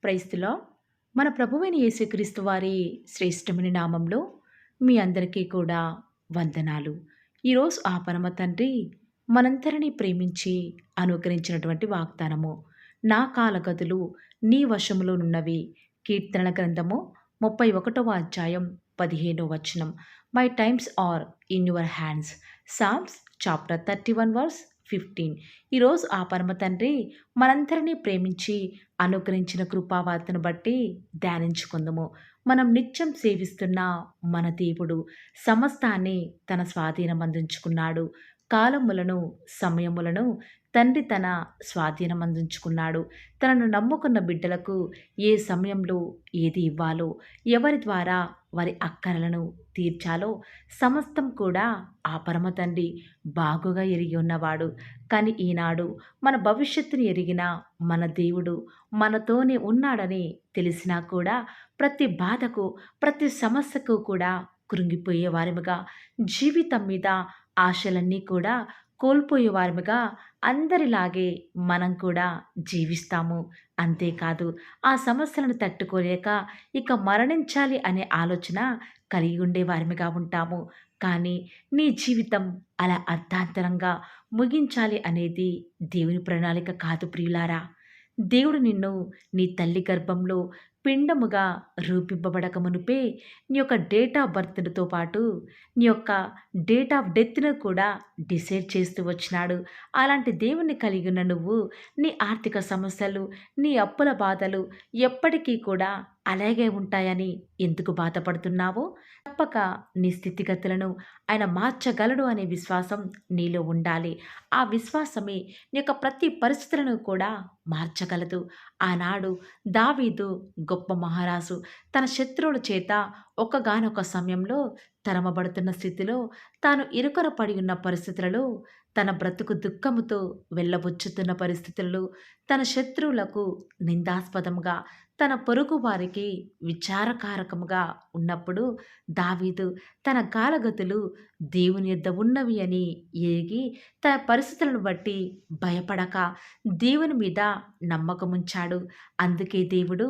Praise the lord. మన ప్రభువైన యేసుక్రీస్తు వారి శ్రేష్టమైన నామంలో మీ అందరికీ కూడా వందనాలు. ఈరోజు ఆ పరమ తండ్రి మనందరినీ ప్రేమించి అనుగ్రహించినటువంటి వాగ్దానము. నా కాలగతులు నీ వశములోనున్నవి. కీర్తనల గ్రంథము 31వ అధ్యాయం 15వ వచనం. My times are in your hands. Psalms chapter 31 verse 15. ఈరోజు ఆ పరమ తండ్రి మనందరినీ ప్రేమించి అనుగ్రహించిన కృపావార్తను బట్టి ధ్యానించుకుందాము. మనం నిత్యం సేవిస్తున్న మన దేవుడు సమస్తాన్ని తన స్వాధీనం అందించుకున్నాడు. కాలములను సమయములను తండ్రి తన స్వాధీనం అందించుకున్నాడు. తనను నమ్ముకున్న బిడ్డలకు ఏ సమయంలో ఏది ఇవ్వాలో, ఎవరి ద్వారా వారి అక్కరలను తీర్చాలో సమస్తం కూడా ఆ పరమ తండ్రి బాగుగా ఎరిగి ఉన్నవాడు. కానీ ఈనాడు మన భవిష్యత్తుని ఎరిగిన మన దేవుడు మనతోనే ఉన్నాడని తెలిసినా కూడా ప్రతి బాధకు, ప్రతి సమస్యకు కూడా కృంగిపోయే వారిముగా, జీవితం మీద ఆశలన్నీ కూడా కోల్పోయే వారిముగా అందరిలాగే మనం కూడా జీవిస్తాము. అంతేకాదు ఆ సమస్యలను తట్టుకోలేక ఇక మరణించాలి అనే ఆలోచన కలిగి ఉండే వారిమిగా ఉంటాము. కానీ నీ జీవితం అలా అర్ధాంతరంగా ముగించాలి అనేది దేవుని ప్రణాళిక కాదు ప్రియులారా. దేవుడు నిన్ను నీ తల్లి గర్భంలో పిండముగా రూపింపబడక మునుపే నీ యొక్క డేట్ ఆఫ్ బర్త్‌తో పాటు నీ యొక్క డేట్ ఆఫ్ డెత్‌ను కూడా డిసైడ్ చేస్తూ వచ్చినాడు. అలాంటి దేవుణ్ణి కలిగి ఉన్న నువ్వు నీ ఆర్థిక సమస్యలు, నీ అప్పుల బాధలు ఎప్పటికీ కూడా అలాగే ఉంటాయని ఎందుకు బాధపడుతున్నావో? తప్పక నీ స్థితిగతులను ఆయన మార్చగలడు అనే విశ్వాసం నీలో ఉండాలి. ఆ విశ్వాసమే నీ యొక్క ప్రతి పరిస్థితులను కూడా మార్చగలదు. ఆనాడు దావీదు గొప్ప మహారాజు తన శత్రువుల చేత ఒక్కగానొక సమయంలో తరమబడుతున్న స్థితిలో, తాను ఇరుకన పడి ఉన్న పరిస్థితులలో, తన బ్రతుకు దుఃఖముతో వెళ్ళబుచ్చుతున్న పరిస్థితులలో, తన శత్రువులకు నిందాస్పదంగా, తన పొరుగు వారికి విచారకారకముగా ఉన్నప్పుడు దావీదు తన కాలగతులు దేవుని యొద్ద ఉన్నవి అని ఎరిగి తన పరిస్థితులను బట్టి భయపడక దేవుని మీద నమ్మకముంచాడు. అందుకే దేవుడు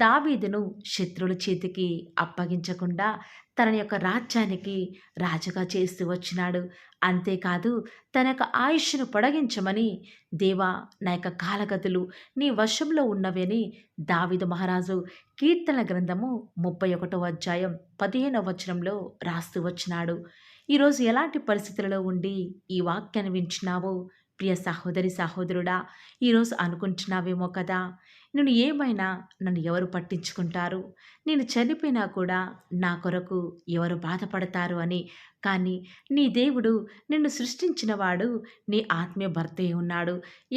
దావీదును శత్రువుల చేతికి అప్పగించకుండా తన యొక్క రాజ్యానికి రాజుగా చేస్తూ వచ్చినాడు. అంతేకాదు తన యొక్క ఆయుష్ను పొడిగించమని, దేవా నా యొక్క కాలగతులు నీ వశంలో ఉన్నవని దావీదు మహారాజు కీర్తన గ్రంథము 31వ అధ్యాయం 15వ వచనంలో రాస్తూ వచ్చినాడు. ఈరోజు ఎలాంటి పరిస్థితులలో ఉండి ఈ వాక్యాన్ని వింటున్నావో ప్రియ సహోదరి సహోదరుడా, ఈరోజు అనుకుంటున్నావేమో కదా, నేను ఏమైనా నన్ను ఎవరు పట్టించుకుంటారు, నేను చనిపోయినా కూడా నా కొరకు ఎవరు బాధపడతారు అని. కానీ నీ దేవుడు నిన్ను సృష్టించినవాడు నీ ఆత్మీయ భర్తే ఉన్నాడు.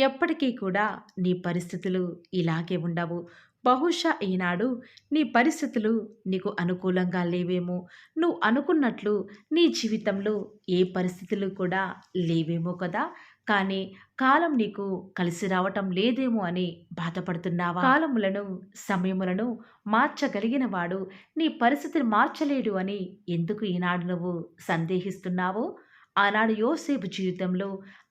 ఎప్పటికీ కూడా నీ పరిస్థితులు ఇలాగే ఉండవు. బహుశా ఈనాడు నీ పరిస్థితులు నీకు అనుకూలంగా లేవేమో, నువ్వు అనుకున్నట్లు నీ జీవితంలో ఏ పరిస్థితులు కూడా లేవేమో కదా. కానీ కాలం నీకు కలిసి రావటం లేదేమో అని బాధపడుతున్నావా? కాలములను సమయములను మార్చగలిగిన వాడు నీ పరిస్థితిని మార్చలేడు అని ఎందుకు ఈనాడు నువ్వు సందేహిస్తున్నావో? ఆనాడు యోసేపు జీవితంలో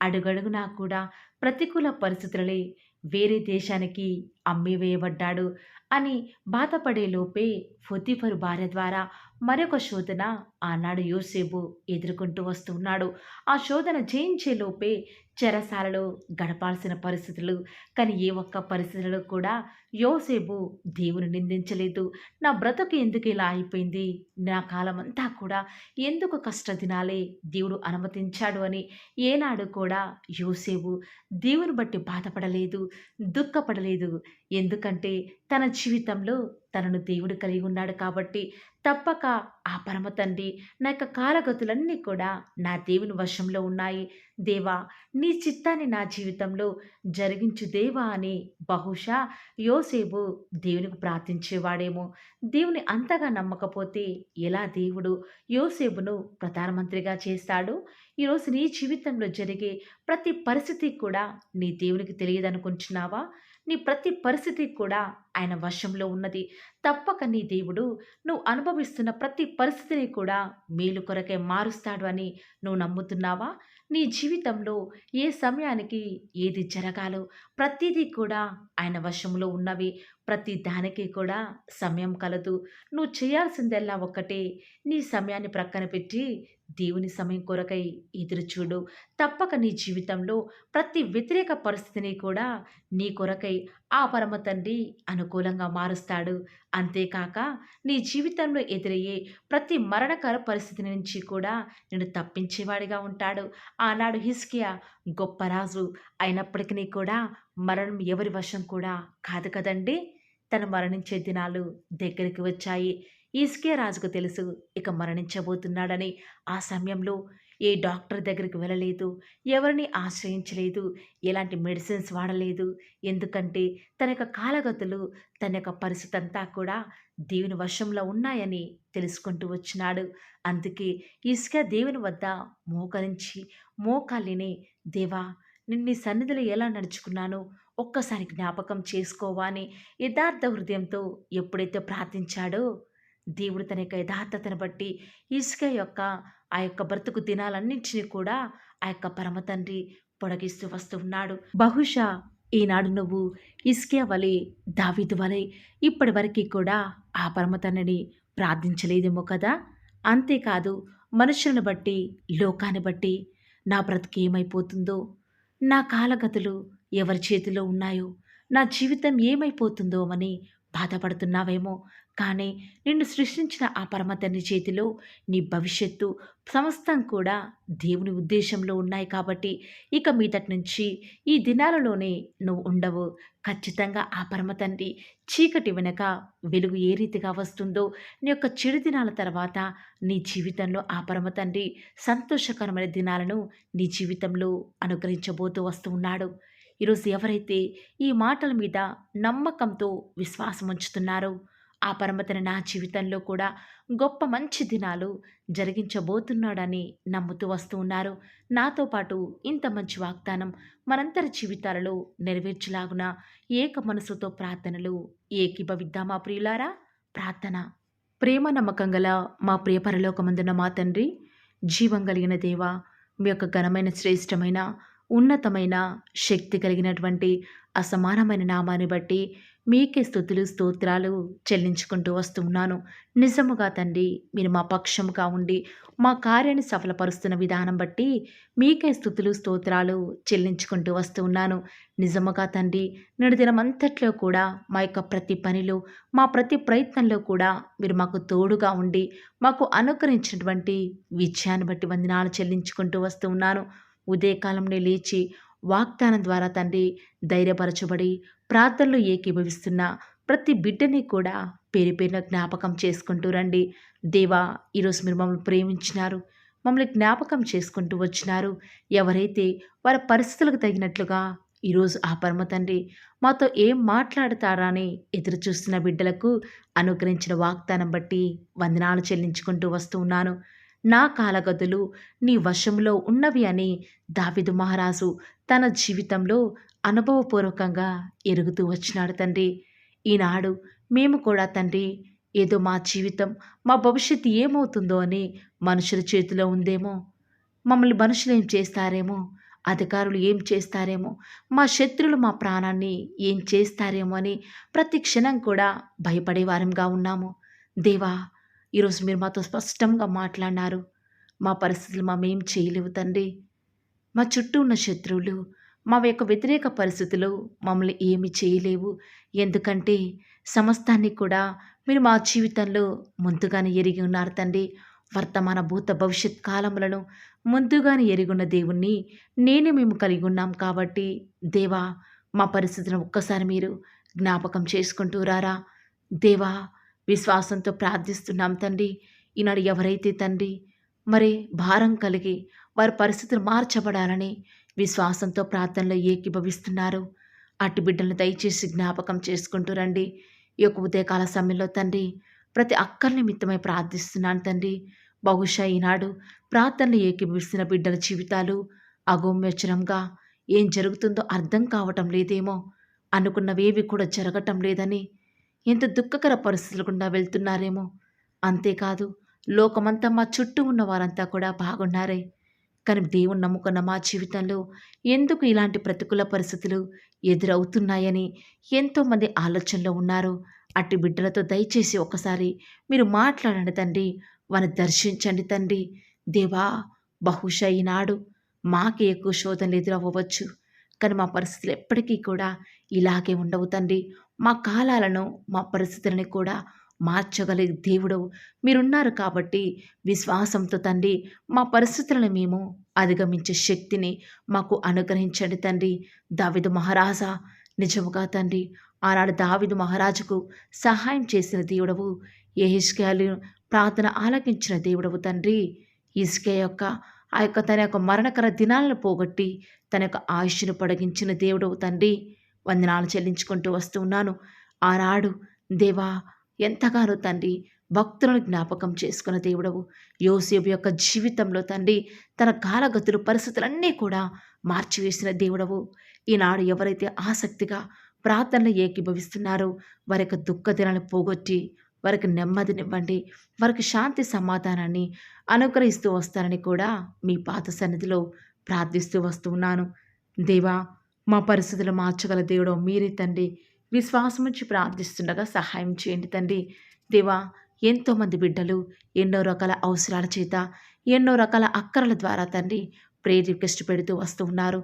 అడుగడుగునా కూడా ప్రతికూల పరిస్థితులే, వేరే దేశానికి అమ్మివేయబడ్డాడు అని బాధపడే లోపే పొతీఫరు భార్య ద్వారా మరొక శోధన ఆనాడు యోసేపు ఎదుర్కొంటూ వస్తున్నాడు. ఆ శోధన జయించే లోపే చెరసాలలో గడపాల్సిన పరిస్థితులు. కానీ ఏ ఒక్క పరిస్థితులలో కూడా యోసేపు దేవుని నిందించలేదు. నా బ్రతుకు ఎందుకు ఇలా అయిపోయింది, నా కాలమంతా కూడా ఎందుకు కష్టదినాలే దేవుడు అనుమతించాడు అని ఏనాడు కూడా యోసేపు దేవుని బట్టి బాధపడలేదు, దుఃఖపడలేదు. ఎందుకంటే తన జీవితంలో తనను దేవుడు కలిగి ఉన్నాడు కాబట్టి. తప్పక ఆ పరమ తండ్రి నా యొక్క కాలగతులన్నీ కూడా నా దేవుని వశంలో ఉన్నాయి. దేవా నీ చిత్తాన్ని నా జీవితంలో జరిగించు దేవా అని బహుశా యోసేపు దేవునికి ప్రార్థించేవాడేమో. దేవుని అంతగా నమ్మకపోతే ఎలా దేవుడు యోసేపును ప్రధానమంత్రిగా చేస్తాడు? ఈరోజు నీ జీవితంలో జరిగే ప్రతి పరిస్థితి కూడా నీ దేవునికి తెలియదనుకుంటున్నావా? నీ ప్రతి పరిస్థితి కూడా ఆయన వశంలో ఉన్నది. తప్పక నీ దేవుడు నువ్వు అనుభవిస్తున్న ప్రతి పరిస్థితిని కూడా మేలు కొరకే మారుస్తాడు అని నువ్వు నమ్ముతున్నావా? నీ జీవితంలో ఏ సమయానికి ఏది జరగాలో ప్రతిదీ కూడా ఆయన వశంలో ఉన్నవి. ప్రతి దానికి కూడా సమయం కలదు. నువ్వు చేయాల్సిందల్లా ఒక్కటే, నీ సమయాన్ని ప్రక్కన పెట్టి దేవుని సమయం కొరకై ఎదురు చూడు. తప్పక నీ జీవితంలో ప్రతి వ్యతిరేక పరిస్థితిని కూడా నీ కొరకై ఆ పరమ తండ్రి అనుకూలంగా మారుస్తాడు. అంతేకాక నీ జీవితంలో ఎదురయ్యే ప్రతి మరణకర పరిస్థితి నుంచి కూడా నిన్ను తప్పించేవాడిగా ఉంటాడు. ఆనాడు హిజ్కియా గొప్ప రాజు అయినప్పటికీ కూడా మరణం ఎవరి వశం కూడా కాదు కదండీ! తను మరణించే దినాలు దగ్గరికి వచ్చాయి. హిజ్కియా రాజుకు తెలుసు ఇక మరణించబోతున్నాడని. ఆ సమయంలో ఏ డాక్టర్ దగ్గరికి వెళ్ళలేదు. ఎవరిని ఆశ్రయించలేదు. ఎలాంటి మెడిసిన్స్ వాడలేదు. ఎందుకంటే తన యొక్క కాలగతులు, తన యొక్క పరిస్థితి అంతా కూడా దేవుని వశంలో ఉన్నాయని తెలుసుకుంటూ వచ్చినాడు. అందుకే హిజ్కియా దేవుని వద్ద మోకరించి మోకాలిని, దేవా, నేను నీ సన్నిధిలో ఎలా నడుచుకున్నానో ఒక్కసారి జ్ఞాపకం చేసుకోవా అని యథార్థ హృదయంతో ఎప్పుడైతే ప్రార్థించాడో, దేవుడు తన యొక్క యథార్థతను బట్టి హిజ్కియా యొక్క ఆ యొక్క బ్రతుకు దినాలన్నింటినీ కూడా ఆ యొక్క పరమ తండ్రి పొడిగిస్తూ వస్తూ ఉన్నాడు. బహుశా ఈనాడు నువ్వు హిజ్కియా వలె, దావీదు వలె ఇప్పటి వరకు కూడా ఆ పరమ తండ్రిని ప్రార్థించలేదేమో కదా! అంతేకాదు, మనుషులను బట్టి, లోకాన్ని బట్టి నా బ్రతుకు ఏమైపోతుందో, నా కాలగతులు ఎవరి చేతిలో ఉన్నాయో, నా జీవితం ఏమైపోతుందో అని బాధపడుతున్నావేమో. కానీ నిన్ను సృష్టించిన ఆ పరమ తండ్రి చేతిలో నీ భవిష్యత్తు సమస్తం కూడా దేవుని ఉద్దేశంలో ఉన్నాయి కాబట్టి ఇక మీదటి నుంచి ఈ దినాలలోనే నువ్వు ఉండవు. ఖచ్చితంగా ఆ పరమ తండ్రి చీకటి వెనక వెలుగు ఏ రీతిగా వస్తుందో, నీ యొక్క చెడు దినాల తర్వాత నీ జీవితంలో ఆ పరమ తండ్రి సంతోషకరమైన దినాలను నీ జీవితంలో అనుగ్రహించబోతూ వస్తూ ఉన్నాడు. ఈరోజు ఎవరైతే ఈ మాటల మీద నమ్మకంతో విశ్వాసం ఉంచుతున్నారో, ఆ పరమతను నా జీవితంలో కూడా గొప్ప మంచి దినాలు జరిగించబోతున్నాడని నమ్ముతూ వస్తూ ఉన్నారు. నాతో పాటు ఇంత మంచి వాగ్దానం మనందరి జీవితాలలో నెరవేర్చులాగున ఏక మనసుతో ప్రార్థనలు ఏకీభవిద్దామా ప్రియులారా? ప్రార్థన. ప్రేమ నమ్మకం గల మా ప్రియ పరలోకమందున్న మా తండ్రి, జీవం కలిగిన దేవ, మీ యొక్క ఘనమైన శ్రేష్టమైన ఉన్నతమైన శక్తి కలిగినటువంటి అసమానమైన నామాన్ని బట్టి మీకే స్తుతులు స్తోత్రాలు చెల్లించుకుంటూ వస్తూ ఉన్నాను. నిజముగా తండ్రి, మీరు మా పక్షముగా ఉండి మా కార్యాన్ని సఫలపరుస్తున్న విధానం బట్టి మీకే స్తుతులు స్తోత్రాలు చెల్లించుకుంటూ వస్తూ ఉన్నాను. నిజముగా తండ్రి, నేడు దినమంతట్లో కూడా మా యొక్క ప్రతి పనిలో, మా ప్రతి ప్రయత్నంలో కూడా మీరు మాకు తోడుగా ఉండి మాకు అనుగ్రహించినటువంటి విజయాన్ని బట్టి వందనాలు చెల్లించుకుంటూ వస్తూ ఉన్నాను. ఉదయకాలంలో లేచి వాగ్దానం ద్వారా తండ్రి ధైర్యపరచబడి ప్రార్థనలో ఏకీభవిస్తున్న ప్రతి బిడ్డని కూడా పేరు పేరున జ్ఞాపకం చేసుకుంటూ రండి. దేవా, ఈరోజు మీరు మమ్మల్ని ప్రేమించినారు, మమ్మల్ని జ్ఞాపకం చేసుకుంటూ వచ్చినారు. ఎవరైతే వారి పరిస్థితులకు తగినట్లుగా ఈరోజు ఆ పరమ తండ్రి మాతో ఏం మాట్లాడతారా అని ఎదురు చూస్తున్న బిడ్డలకు అనుగ్రహించిన వాగ్దానం బట్టి వందనాలు చెల్లించుకుంటూ వస్తూ ఉన్నాను. నా కాలగతులు నీ వశంలో ఉన్నవి అని దావీదు మహారాజు తన జీవితంలో అనుభవపూర్వకంగా ఎరుగుతూ వచ్చినాడు తండ్రి. ఈనాడు మేము కూడా తండ్రి, ఏదో మా జీవితం, మా భవిష్యత్తు ఏమవుతుందో అని మనుషుల చేతిలో ఉందేమో, మమ్మల్ని మనుషులు ఏం చేస్తారేమో, అధికారులు ఏం చేస్తారేమో, మా శత్రులు మా ప్రాణాన్ని ఏం చేస్తారేమో అని ప్రతి క్షణం కూడా భయపడే వారంగా ఉన్నాము. దేవా, ఈరోజు మీరు మాతో స్పష్టంగా మాట్లాడినారు. మా పరిస్థితులు మేమేం చేయలేవు తండ్రి. మా చుట్టూ ఉన్న శత్రువులు, మా యొక్క వ్యతిరేక పరిస్థితులు మమ్మల్ని ఏమి చేయలేవు. ఎందుకంటే సమస్తాన్ని కూడా మీరు మా జీవితంలో ముందుగానే ఎరిగి ఉన్నారు తండ్రి. వర్తమాన భూత భవిష్యత్ కాలములను ముందుగానే ఎరుగున్న దేవుణ్ణి మేము కలిగి ఉన్నాం కాబట్టి దేవా, మా పరిస్థితులను ఒక్కసారి మీరు జ్ఞాపకం చేసుకుంటూ రారా. దేవా, విశ్వాసంతో ప్రార్థిస్తున్నాం తండ్రి. ఈనాడు ఎవరైతే తండ్రి మరి భారం కలిగి వారి పరిస్థితులు మార్చబడాలని విశ్వాసంతో ప్రార్థనలో ఏకీభవిస్తున్నారు, అట్టి బిడ్డలను దయచేసి జ్ఞాపకం చేసుకుంటూ రండి. ఈ యొక్క ఉదయకాల సమయంలో తండ్రి ప్రతి అక్కరి నిమిత్తమై ప్రార్థిస్తున్నాను తండ్రి. బహుశా ఈనాడు ప్రార్థనలు ఏకీభవిస్తున్న బిడ్డల జీవితాలు అగమ్యచరంగా, ఏం జరుగుతుందో అర్థం కావటం లేదేమో, అనుకున్నవేవి కూడా జరగటం లేదని ఎంత దుఃఖకర పరిస్థితులు గుండా వెళ్తున్నారేమో. అంతేకాదు, లోకమంతా మా చుట్టూ ఉన్న వారంతా కూడా బాగున్నారే, కానీ దేవుని నమ్ముకున్న మా జీవితంలో ఎందుకు ఇలాంటి ప్రతికూల పరిస్థితులు ఎదురవుతున్నాయని ఎంతోమంది ఆలోచనలో ఉన్నారు. అట్టి బిడ్డలతో దయచేసి ఒక్కసారి మీరు మాట్లాడండి తండ్రి. వారిని దర్శించండి తండ్రి. దేవా, బహుశా ఈనాడు మాకే ఎక్కువ శోధనలు ఎదురవ్వవచ్చు. కానీ మా పరిస్థితులు ఎప్పటికీ కూడా ఇలాగే ఉండవు తండ్రి. మా కాలాలను, మా పరిస్థితులని కూడా మార్చగలిగే దేవుడవు మీరున్నారు కాబట్టి విశ్వాసంతో తండ్రి మా పరిస్థితులను మేము అధిగమించే శక్తిని మాకు అనుగ్రహించండి తండ్రి. దావీదు మహారాజా, నిజముగా తండ్రి ఆనాడు దావీదు మహారాజుకు సహాయం చేసిన దేవుడవు, యెహెజ్కేలు ప్రార్థన ఆలకించిన దేవుడవు తండ్రి. హిజ్కియా యొక్క తన యొక్క మరణకర దినాలను పోగొట్టి తన యొక్క ఆయుష్ను పొడిగించిన దేవుడవు తండ్రి. వందనాలు చెల్లించుకుంటూ వస్తూ ఉన్నాను. ఆనాడు దేవా, ఎంతగానో తండ్రి భక్తులను జ్ఞాపకం చేసుకున్న దేవుడవు. యోసేపు యొక్క జీవితంలో తండ్రి తన కాలగతులు పరిస్థితులన్నీ కూడా మార్చివేసిన దేవుడవు. ఈనాడు ఎవరైతే ఆసక్తిగా ప్రార్థనలు ఏకీభవిస్తున్నారో వారి యొక్క దుఃఖ దినాలను పోగొట్టి వారికి నెమ్మదినివ్వండి, వారికి శాంతి సమాధానాన్ని అనుగ్రహిస్తూ వస్తారని కూడా మీ పాత సన్నిధిలో ప్రార్థిస్తూ వస్తూ ఉన్నాను. దేవా, మా పరిస్థితులు మార్చగల దేవుడు మీరే తండ్రి. విశ్వాసం నుంచి ప్రార్థిస్తుండగా సహాయం చేయండి తండ్రి. దేవా, ఎంతోమంది బిడ్డలు ఎన్నో రకాల అవసరాల చేత, ఎన్నో రకాల అక్కరల ద్వారా తండ్రి ప్రేయర్ రిక్వెస్ట్ పెడుతూ వస్తూ ఉన్నారు.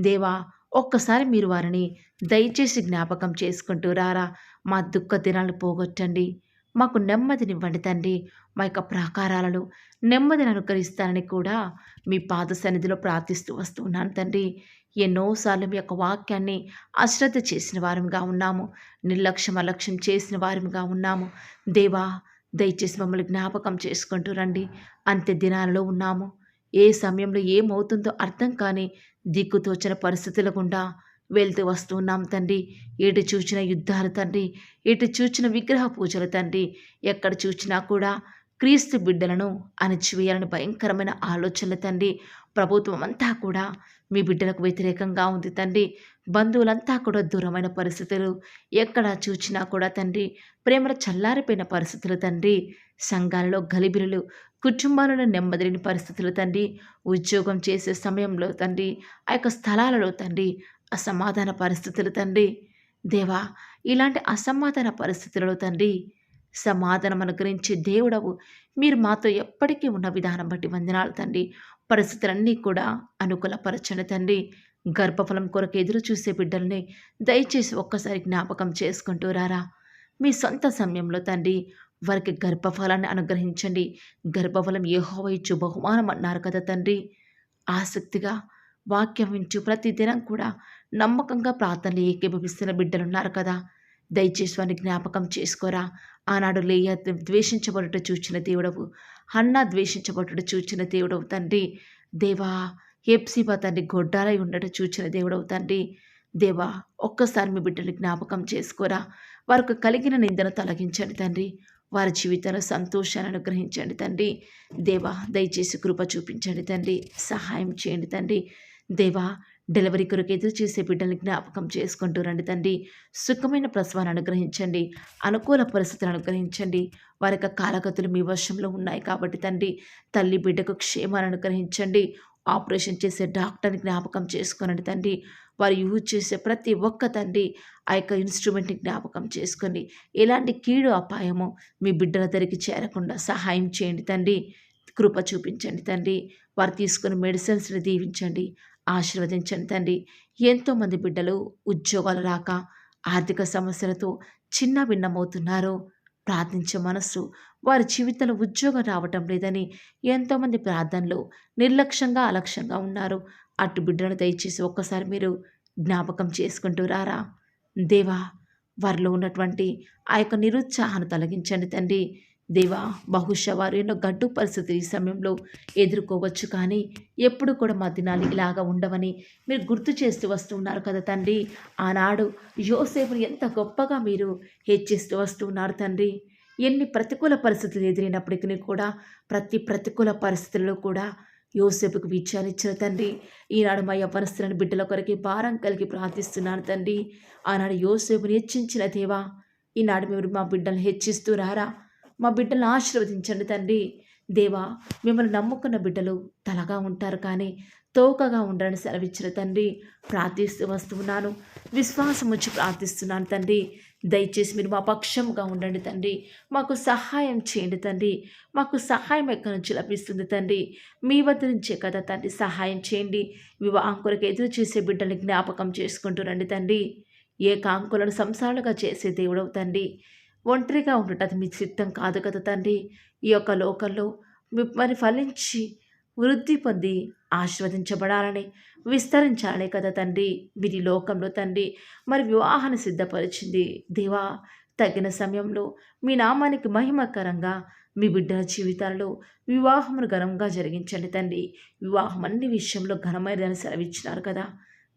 దేవా, ఒక్కసారి మీరు వారిని దయచేసి జ్ఞాపకం చేసుకుంటూ రారా. మా దుఃఖ దినాలు పోగొట్టండి, మాకు నెమ్మదినివ్వండి తండ్రి. మా యొక్క ప్రాకారాలను నెమ్మదిని అనుకరిస్తానని కూడా మీ పాద సన్నిధిలో ప్రార్థిస్తూ వస్తూ ఉన్నాను తండ్రి. ఎన్నోసార్లు మీ యొక్క వాక్యాన్ని అశ్రద్ధ చేసిన వారిగా ఉన్నాము, నిర్లక్ష్యం అలక్ష్యం చేసిన వారిగా ఉన్నాము. దేవా, దయచేసి మమ్మల్ని జ్ఞాపకం చేసుకుంటూ రండి. అంత్య దినాలలో ఉన్నాము. ఏ సమయంలో ఏమవుతుందో అర్థం కాని దిక్కుతోచని పరిస్థితుల గుండా వెళ్తూ వస్తూ ఉన్నాం తండ్రి. ఎటు చూచిన యుద్ధాలు తండ్రి, ఎటు చూచిన విగ్రహ పూజలు తండ్రి, ఎక్కడ చూచినా కూడా క్రీస్తు బిడ్డలను అణచివేయాలని భయంకరమైన ఆలోచనలు తండ్రి. ప్రభుత్వం అంతా కూడా మీ బిడ్డలకు వ్యతిరేకంగా ఉంది తండ్రి. బంధువులంతా కూడా దూరమైన పరిస్థితులు, ఎక్కడ చూచినా కూడా తండ్రి ప్రేమల చల్లారిపోయిన పరిస్థితులు తండ్రి. సంఘాలలో గలిబిలులు, కుటుంబాలలో నెమ్మదిలేని పరిస్థితులు తండ్రి. ఉద్యోగం చేసే సమయంలో తండ్రి ఆ యొక్క స్థలాలలో తండ్రి అసమాధాన పరిస్థితులు తండ్రి. దేవా, ఇలాంటి అసమాధాన పరిస్థితులలో తండ్రి సమాధానం అనుగ్రహించే దేవుడవు మీరు మాతో ఎప్పటికీ ఉన్న విధానం బట్టి వందనాలు తండ్రి. పరిస్థితులన్నీ కూడా అనుకూలపరచండి తండ్రి. గర్భఫలం కొరకు ఎదురు చూసే బిడ్డల్ని దయచేసి ఒక్కసారి జ్ఞాపకం చేసుకుంటూ రారా. మీ సొంత సమయంలో తండ్రి వారికి గర్భఫలాన్ని అనుగ్రహించండి. గర్భఫలం యెహోవా ఇచ్చు బహుమానం అన్నారు కదా తండ్రి. ఆసక్తిగా వాక్యం వింటూ ప్రతిదినం కూడా నమ్మకంగా ప్రార్థనలు ఏకీభవిస్తున్న బిడ్డలున్నారు కదా. దయచేసి వారిని జ్ఞాపకం చేసుకోరా. ఆనాడు లేయా ద్వేషించబడుట చూచిన దేవుడవు, హన్నా ద్వేషించబడుట చూచిన దేవుడవు తండ్రి. దేవా, హెప్సిబా తండ్రి గొడ్డాలై ఉండట చూచిన దేవుడవు తండ్రి. దేవా, ఒక్కసారి మీ బిడ్డని జ్ఞాపకం చేసుకోరా. వారికి కలిగిన నిందను తొలగించండి తండ్రి. వారి జీవితంలో సంతోషాన్ని అనుగ్రహించండి తండ్రి. దేవా, దయచేసి కృప చూపించండి తండ్రి. సహాయం చేయండి తండ్రి. దేవా, డెలివరీ కొరకు ఎదురు చేసే బిడ్డల్ని జ్ఞాపకం చేసుకుంటూ రండి తండ్రి. సుఖమైన ప్రసవాన్ని అనుగ్రహించండి, అనుకూల పరిస్థితులను అనుగ్రహించండి. వారి యొక్క కాలగతులు మీ వశంలో ఉన్నాయి కాబట్టి తండ్రి తల్లి బిడ్డకు క్షేమాన్ని అనుగ్రహించండి. ఆపరేషన్ చేసే డాక్టర్ని జ్ఞాపకం చేసుకోనండి తండ్రి. వారు యూజ్ చేసే ప్రతి ఒక్క తండ్రి ఆ యొక్క ఇన్స్ట్రుమెంట్ని జ్ఞాపకం చేసుకొని ఎలాంటి కీడు అపాయము మీ బిడ్డల దగ్గరికి చేరకుండా సహాయం చేయండి తండ్రి. కృప చూపించండి తండ్రి. వారు తీసుకుని మెడిసిన్స్ని దీవించండి, ఆశీర్వదించండి తండ్రి. ఎంతోమంది బిడ్డలు ఉద్యోగాలు రాక ఆర్థిక సమస్యలతో చిన్న భిన్నమవుతున్నారు. ప్రార్థించే మనస్సు, వారి జీవితంలో ఉద్యోగం రావటం లేదని ఎంతోమంది ప్రార్థనలు నిర్లక్ష్యంగా అలక్ష్యంగా ఉన్నారు. అటు బిడ్డలను దయచేసి ఒక్కసారి మీరు జ్ఞాపకం చేసుకుంటూ రారా. దేవా, వారిలో ఉన్నటువంటి ఆ యొక్క నిరుత్సాహాన్ని తొలగించండి తండ్రి. దేవా, బహుశా వారు ఎన్నో గడ్డు పరిస్థితులు ఈ సమయంలో ఎదుర్కోవచ్చు, కానీ ఎప్పుడు కూడా మా దినాలు ఇలాగా ఉండవని మీరు గుర్తు చేస్తూ వస్తున్నారు కదా తండ్రి. ఆనాడు యోసేపుని ఎంత గొప్పగా మీరు హెచ్చిస్తూ వస్తున్నారు తండ్రి. ఎన్ని ప్రతికూల పరిస్థితులు ఎదిరినప్పటికీ కూడా ప్రతి ప్రతికూల పరిస్థితుల్లో కూడా యోసేపుకు విజయాన్ని ఇచ్చిన తండ్రి. ఈనాడు మా యవ్వనస్తులను బిడ్డల కొరకి భారం కలిగి ప్రార్థిస్తున్నాను తండ్రి. ఆనాడు యోసేపుని హెచ్చించిన దేవా, ఈనాడు మీరు మా బిడ్డలను హెచ్చిస్తూ రారా. మా బిడ్డలను ఆశీర్వదించండి తండ్రి. దేవా, మిమ్మల్ని నమ్ముకున్న బిడ్డలు తలగా ఉంటారు కానీ తోకగా ఉండరని సెలవిచ్చిన తండ్రి, ప్రార్థిస్తూ వస్తున్నాను. విశ్వాసం వచ్చి ప్రార్థిస్తున్నాను తండ్రి. దయచేసి మీరు మా పక్షంగా ఉండండి తండ్రి. మాకు సహాయం చేయండి తండ్రి. మాకు సహాయం ఎక్కడి నుంచి లభిస్తుంది తండ్రి? మీ వద్ద నుంచే కదా తండ్రి. సహాయం చేయండి. వివాహం కొరకు ఎదురు చూసే బిడ్డల్ని జ్ఞాపకం చేసుకుంటూ రండి తండ్రి. ఏ కాంకులను సంసారాలుగా చేసే దేవుడవు తండ్రి. ఒంటరిగా ఉండటం అది మీ చిత్తం కాదు కదా తండ్రి. ఈ యొక్క లోకంలో మరి ఫలించి వృద్ధి పొంది ఆశీర్వదించబడాలని, విస్తరించాలనే కదా తండ్రి మీరు ఈ లోకంలో తండ్రి మరి వివాహాన్ని సిద్ధపరిచింది. దేవా, తగిన సమయంలో మీ నామానికి మహిమకరంగా మీ బిడ్డల జీవితాల్లో వివాహమును ఘనంగా జరిగించండి తండ్రి. వివాహం అన్ని విషయంలో ఘనమైనదని సెలవిచ్చినారు కదా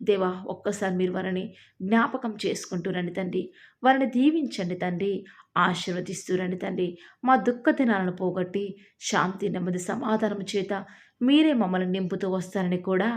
దేవా. ఒక్కసారి మీరు వారిని జ్ఞాపకం చేసుకుంటూ రండి తండ్రి. వారిని దీవించండి తండ్రి. ఆశీర్వదిస్తూ రండి తండ్రి. మా దుఃఖ దినాలను పోగొట్టి శాంతి, నెమ్మది, సమాధానం చేత మీరే మమ్మల్ని నింపుతూ వస్తారని కూడా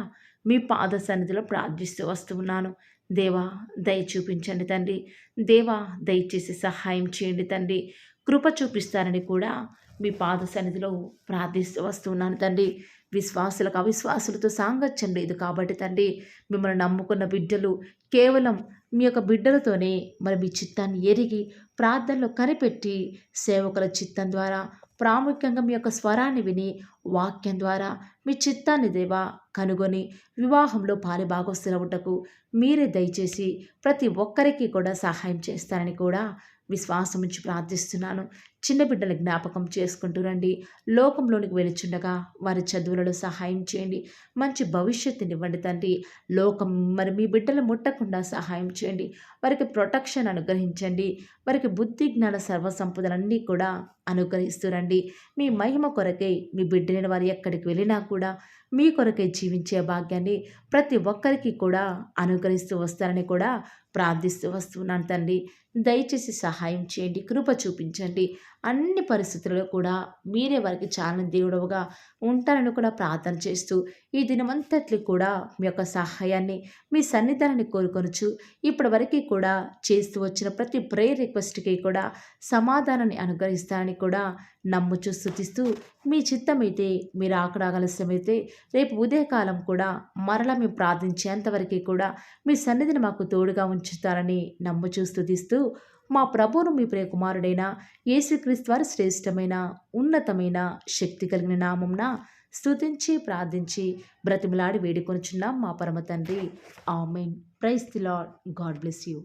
మీ పాద సన్నిధిలో ప్రార్థిస్తూ వస్తూ ఉన్నాను. దేవా, దయ చూపించండి తండ్రి. దేవా, దయచేసి సహాయం చేయండి తండ్రి. కృప చూపిస్తారని కూడా మీ పాద సన్నిధిలో ప్రార్థిస్తూ వస్తున్నాను తండ్రి. విశ్వాసులకు అవిశ్వాసులతో సాంగత్యం లేదు కాబట్టి తండ్రి, మిమ్మల్ని నమ్ముకున్న బిడ్డలు కేవలం మీ యొక్క బిడ్డలతోనే మరి మీ చిత్తాన్ని ఎరిగి ప్రార్థనలో కనిపెట్టి సేవకుల చిత్తం ద్వారా ప్రాముఖ్యంగా మీ యొక్క స్వరాన్ని విని వాక్యం ద్వారా మీ చిత్తాన్ని దేవా కనుగొని వివాహంలో పాలిభాగస్తులవుటకు మీరే దయచేసి ప్రతి ఒక్కరికి కూడా సహాయం చేస్తారని కూడా విశ్వాసం ఉంచి ప్రార్థిస్తున్నాను. చిన్న బిడ్డల జ్ఞాపకం చేసుకుంటూ రండి. లోకంలోనికి వెలుచుండగా వారి చదువులలో సహాయం చేయండి. మంచి భవిష్యత్తునివ్వండి తండ్రి. లోకం మరి మీ బిడ్డలు ముట్టకుండా సహాయం చేయండి. వారికి ప్రొటెక్షన్ అనుగ్రహించండి. వారికి బుద్ధి, జ్ఞాన, సర్వసంపదలన్నీ కూడా అనుగ్రహిస్తూ రండి. మీ మహిమ కొరకై మీ బిడ్డలైన వారు ఎక్కడికి వెళ్ళినా కూడా మీ కొరకై జీవించే భాగ్యాన్ని ప్రతి ఒక్కరికి కూడా అనుగ్రహిస్తూ వస్తారని కూడా ప్రార్థిస్తూ వస్తున్నాను తండ్రి. దయచేసి సహాయం చేయండి. కృప చూపించండి. అన్ని పరిస్థితుల్లో కూడా మీరే వారికి చాలని దేవుడవుగా ఉంటారని కూడా ప్రార్థన చేస్తూ ఈ దినమంతట్లు కూడా మీ యొక్క సహాయాన్ని, మీ సన్నిధానాన్ని కోరుకొనుచు ఇప్పటి వరకు కూడా చేస్తూ వచ్చిన ప్రతి ప్రేయర్ రిక్వెస్ట్కి కూడా సమాధానాన్ని అనుగ్రహిస్తారని కూడా నమ్ముచూ స్తుతిస్తూ, మీ చిత్తమైతే మీరు ఆలస్యమైతే రేపు ఉదయకాలం కూడా మరలా మేము ప్రార్థించేంతవరకు కూడా మీ సన్నిధిని మాకు తోడుగా ఉంచుతారని నమ్ముచూ స్తుతిస్తూ, మా ప్రభువును మీ ప్రియకుమారుడైన యేసుక్రీస్తు వారి శ్రేష్టమైన, ఉన్నతమైన, శక్తి కలిగిన నామంన స్తుతించి ప్రార్థించి బ్రతిమలాడి వేడుకొనుచున్నాం మా పరమ తండ్రి. Amen. Praise the Lord. God bless you.